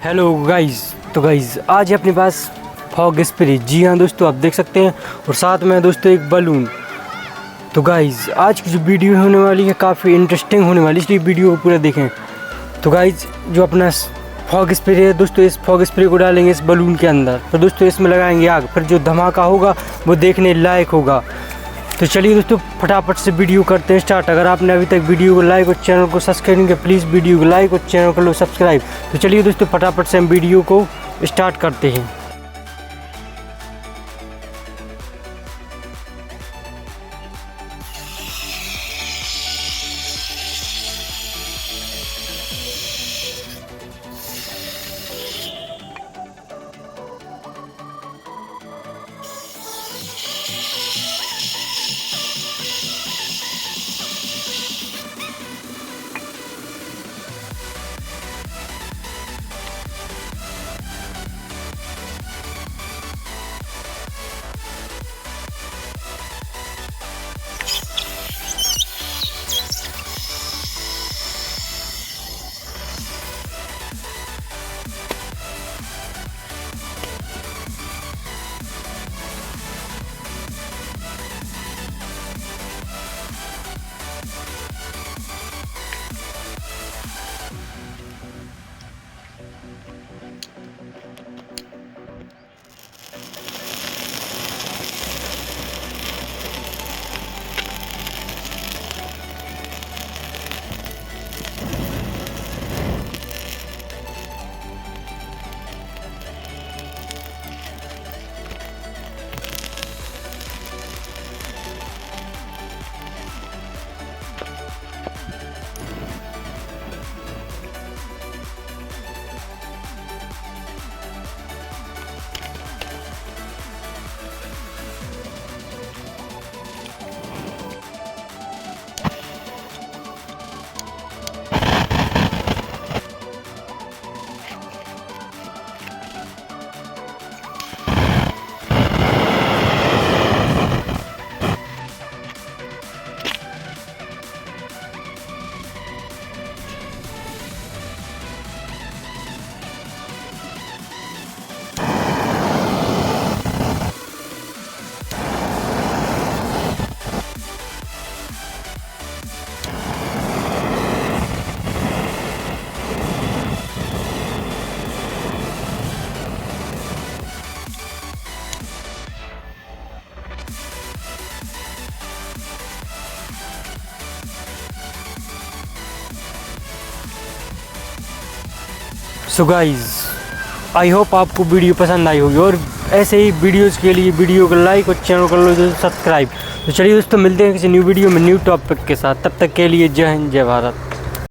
Hello guys. तो guys आज है अपने पास फॉग स्प्रे। जी हाँ दोस्तों, आप देख सकते हैं और साथ में दोस्तों एक बलून। तो गाइस आज की जो वीडियो होने वाली है काफ़ी इंटरेस्टिंग होने वाली है, इसलिए वीडियो को पूरा देखें। तो गाइस जो अपना फॉग स्प्रे है दोस्तों, इस फॉग स्प्रे को डालेंगे इस बलून के अंदर। तो दोस्तों इसमें लगाएंगे आग, फिर जो धमाका होगा वो देखने लायक होगा। तो चलिए दोस्तों फटाफट से वीडियो करते हैं स्टार्ट। अगर आपने अभी तक वीडियो को लाइक और चैनल को सब्सक्राइब नहीं किया, प्लीज़ वीडियो को लाइक और चैनल को लो सब्सक्राइब। तो चलिए दोस्तों फटाफट से हम वीडियो को स्टार्ट करते हैं। सो गाइज आई होप आपको वीडियो पसंद आई होगी और ऐसे ही वीडियोस के लिए वीडियो को लाइक और चैनल को लो सब्सक्राइब। तो चलिए दोस्तों मिलते हैं किसी न्यू वीडियो में न्यू टॉपिक के साथ। तब तक के लिए जय हिंद जय भारत।